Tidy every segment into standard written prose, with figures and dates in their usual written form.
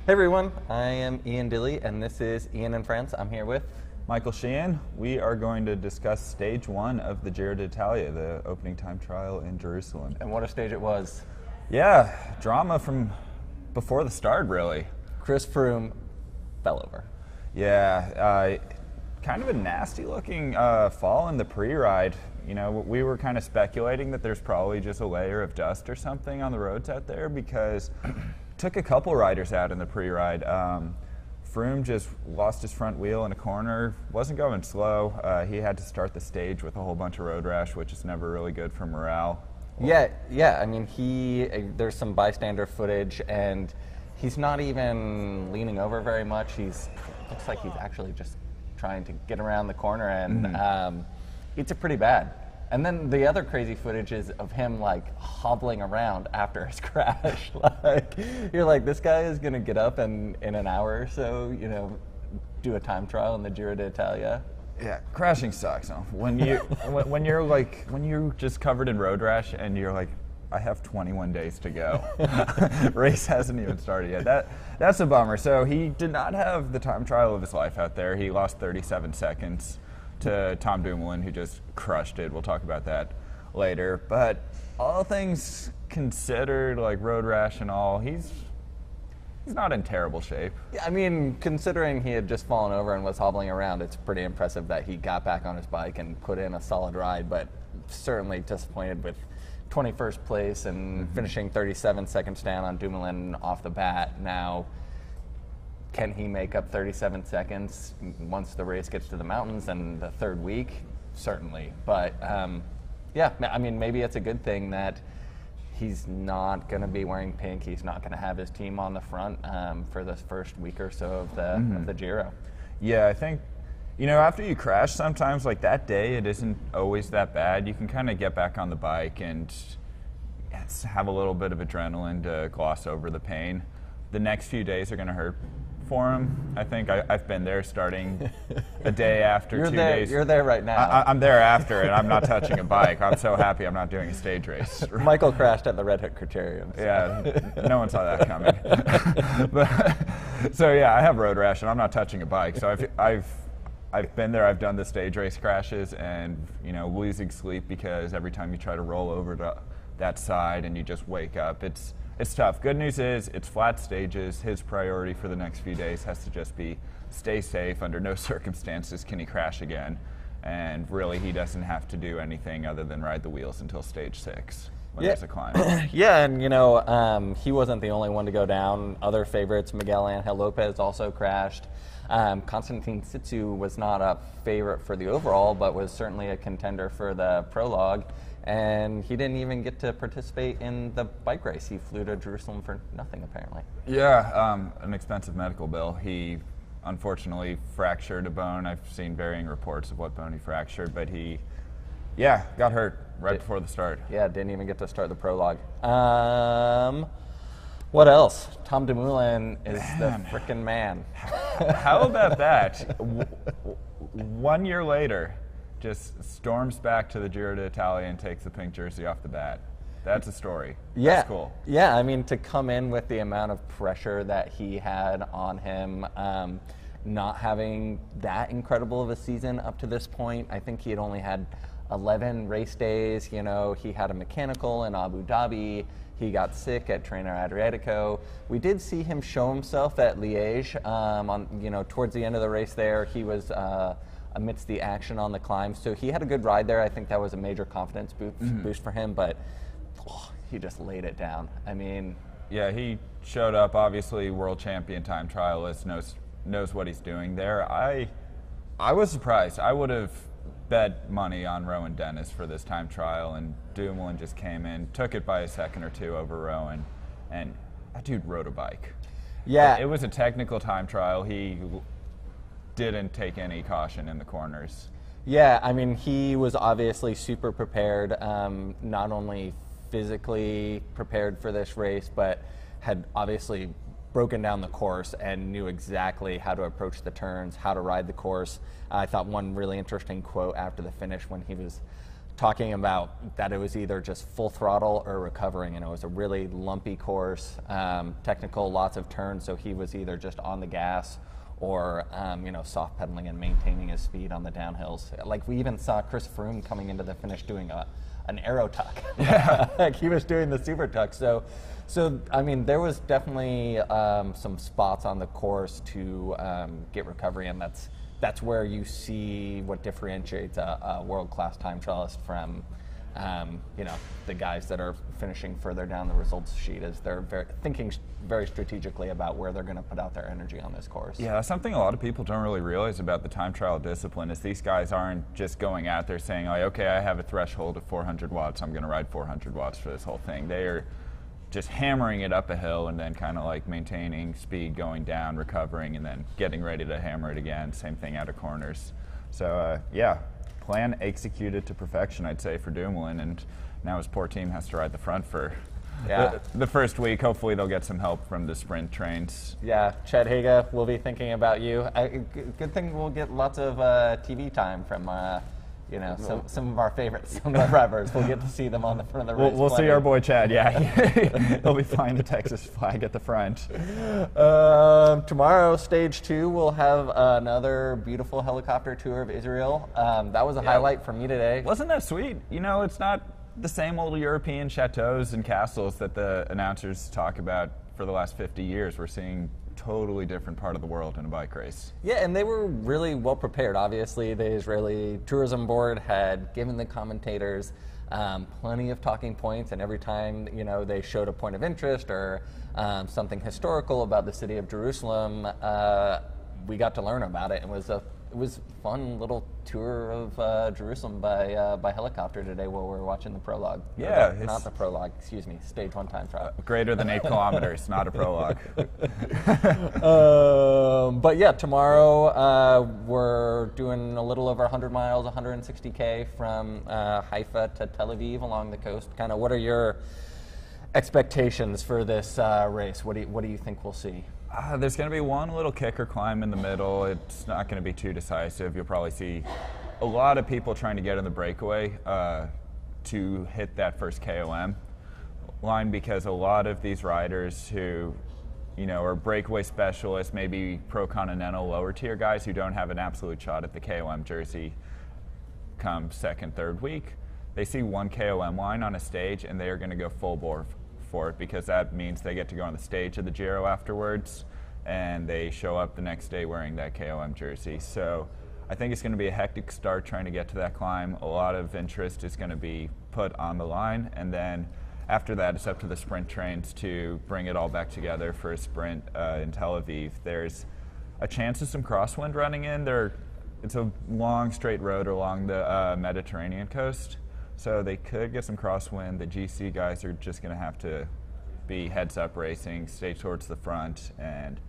Hey everyone, I am Ian Dilly, and this is Ian and Friends. I'm here with Michael Sheehan. We are going to discuss stage one of the Giro d'Italia, the opening time trial in Jerusalem. and what a stage it was. Yeah, drama from before the start, really. Chris Froome fell over. Yeah, kind of a nasty looking fall in the pre-ride. You know, we were kind of speculating that there's probably just a layer of dust or something on the roads out there because took a couple riders out in the pre-ride. Froome just lost his front wheel in a corner, wasn't going slow. He had to start the stage with a whole bunch of road rash, which is never really good for morale. Yeah. I mean, there's some bystander footage, and he's not even leaning over very much. Looks like he's actually just trying to get around the corner, and it's pretty bad. And then the other crazy footage is of him like hobbling around after his crash. Like you're like, this guy is gonna get up and in an hour or so, do a time trial in the Giro d'Italia. Yeah, crashing sucks. Huh? When you're just covered in road rash and you're like, I have 21 days to go. Race hasn't even started yet. That's a bummer. So he did not have the time trial of his life out there. He lost 37 seconds to Tom Dumoulin, who just crushed it. We'll talk about that later. But all things considered, like road rash and all, he's not in terrible shape. Yeah, I mean, considering he had just fallen over and was hobbling around, it's pretty impressive that he got back on his bike and put in a solid ride, but certainly disappointed with 21st place and finishing 37 seconds down on Dumoulin off the bat. Now, can he make up 37 seconds once the race gets to the mountains and the third week? Certainly. But yeah, I mean, maybe it's a good thing that he's not going to be wearing pink. He's not going to have his team on the front for this first week or so of the Giro. Yeah, I think, after you crash sometimes, like that day, it isn't always that bad. You can kind of get back on the bike and have a little bit of adrenaline to gloss over the pain. The next few days are going to hurt for him. I think I've been there starting a day after, You're 2 there, days. You're there right now. I'm there after, and I'm not touching a bike. I'm so happy I'm not doing a stage race. Michael crashed at the Red Hook Criterium. So. Yeah, no one saw that coming. So yeah, I have road rash, and I'm not touching a bike. So I've been there. I've done the stage race crashes, and losing sleep because every time you try to roll over to that side and you just wake up, it's tough. Good news is it's flat stages. His priority for the next few days has to just be stay safe. Under no circumstances can he crash again. And really, he doesn't have to do anything other than ride the wheels until stage 6 when there's a climb. Yeah, and he wasn't the only one to go down. Other favorites, Miguel Angel Lopez also crashed. Constantine Situ was not a favorite for the overall, but was certainly a contender for the prologue. And he didn't even get to participate in the bike race. He flew to Jerusalem for nothing, apparently. Yeah, an expensive medical bill. He unfortunately fractured a bone. I've seen varying reports of what bone he fractured, but he, got hurt right before the start. Yeah, didn't even get to start the prologue. What else? Tom Dumoulin is the frickin' man. How about that? 1 year later, just storms back to the Giro d'Italia and takes the pink jersey off the bat. That's a story. Yeah. That's cool. Yeah, I mean, to come in with the amount of pressure that he had on him, not having that incredible of a season up to this point. I think he had only had 11 race days. He had a mechanical in Abu Dhabi. He got sick at Trainer Adriatico. We did see him show himself at Liège. Towards the end of the race there, he was amidst the action on the climb. So he had a good ride there. I think that was a major confidence boost for him, but he just laid it down. I mean... Yeah, he showed up, obviously world champion time trialist, knows what he's doing there. I was surprised. I would have bet money on Rowan Dennis for this time trial, and Dumoulin just came in, took it by a second or two over Rowan, and that dude rode a bike. Yeah. It was a technical time trial. He didn't take any caution in the corners. Yeah, I mean, he was obviously super prepared, not only physically prepared for this race, but had obviously broken down the course and knew exactly how to approach the turns, how to ride the course. I thought one really interesting quote after the finish when he was talking about that it was either just full throttle or recovering, and it was a really lumpy course, technical, lots of turns, so he was either just on the gas or soft pedaling and maintaining his speed on the downhills. Like, we even saw Chris Froome coming into the finish doing an aero tuck. Yeah. Like, he was doing the super tuck. So I mean, there was definitely some spots on the course to get recovery, and that's where you see what differentiates a world-class time trialist from the guys that are finishing further down the results sheet, is they're thinking very strategically about where they're going to put out their energy on this course. Yeah, something a lot of people don't really realize about the time trial discipline is these guys aren't just going out there saying, like, okay, I have a threshold of 400 watts, I'm going to ride 400 watts for this whole thing. They are just hammering it up a hill and then kind of like maintaining speed, going down, recovering, and then getting ready to hammer it again. Same thing out of corners. So yeah, plan executed to perfection, I'd say, for Dumoulin, and now his poor team has to ride the front for the first week. Hopefully they'll get some help from the sprint trains. Yeah, Chad Haga, we'll be thinking about you. Good thing we'll get lots of TV time from some of our favorites, some of our drivers. We'll get to see them on the front of the race. We'll see our boy Chad, yeah. He'll be flying the Texas flag at the front. Tomorrow, stage 2, we'll have another beautiful helicopter tour of Israel. That was a highlight for me today. Wasn't that sweet? It's not the same old European chateaus and castles that the announcers talk about for the last 50 years. We're seeing totally different part of the world in a bike race. Yeah, and they were really well prepared. Obviously, the Israeli Tourism Board had given the commentators plenty of talking points, and every time they showed a point of interest or something historical about the city of Jerusalem, we got to learn about it. It was a fun little tour of Jerusalem by helicopter today while we were watching the prologue. Yeah, not the prologue, excuse me, stage 1 time trial. Greater than 8 kilometers, not a prologue. But yeah, tomorrow we're doing a little over 100 miles, 160K from Haifa to Tel Aviv along the coast. Kind of, what are your expectations for this race? What do you think we'll see? There's going to be one little kicker climb in the middle. It's not going to be too decisive. You'll probably see a lot of people trying to get in the breakaway to hit that first KOM line, because a lot of these riders who are breakaway specialists, maybe pro-continental lower tier guys who don't have an absolute shot at the KOM jersey come second, third week, they see one KOM line on a stage and they are going to go full bore for it, because that means they get to go on the stage of the Giro afterwards, and they show up the next day wearing that KOM jersey. So I think it's going to be a hectic start trying to get to that climb. A lot of interest is going to be put on the line, and then after that it's up to the sprint trains to bring it all back together for a sprint in Tel Aviv. There's a chance of some crosswind running in there. It's a long straight road along the Mediterranean coast, so they could get some crosswind. The GC guys are just going to have to be heads up racing, stay towards the front, and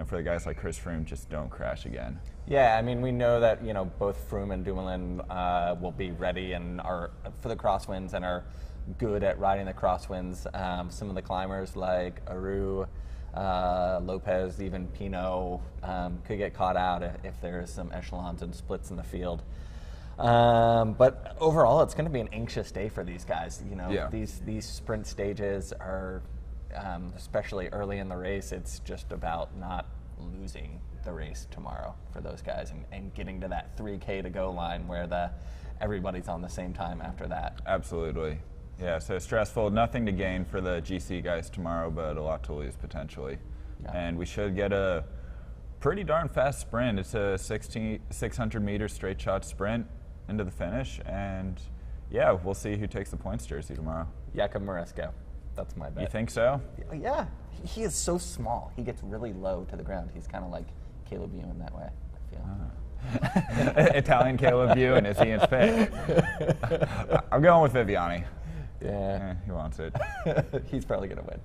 for the guys like Chris Froome, just don't crash again. Yeah, I mean, we know that both Froome and Dumoulin will be ready and are for the crosswinds and are good at riding the crosswinds. Some of the climbers like Aru, Lopez, even Pinot could get caught out if there's some echelons and splits in the field. But overall, it's going to be an anxious day for these guys. These sprint stages are, especially early in the race, it's just about not losing the race tomorrow for those guys and getting to that 3K to go line where everybody's on the same time after that. Absolutely. Yeah, so stressful. Nothing to gain for the GC guys tomorrow, but a lot to lose potentially. Yeah. And we should get a pretty darn fast sprint. It's a 600-meter straight shot sprint into the finish, and yeah, we'll see who takes the points jersey tomorrow. Jakub Maresco. That's my bet. You think so? Yeah. He is so small. He gets really low to the ground. He's kind of like Caleb Ewan that way, I feel. Italian Caleb Ewan, is he in pick? I'm going with Viviani. Yeah. He wants it. He's probably going to win.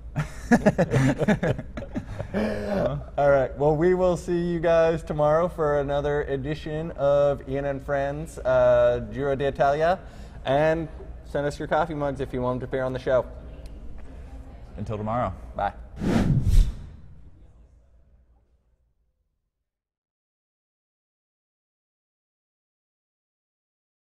All right. Well, we will see you guys tomorrow for another edition of Ian and Friends Giro d'Italia. And send us your coffee mugs if you want to appear on the show. Until tomorrow. Bye.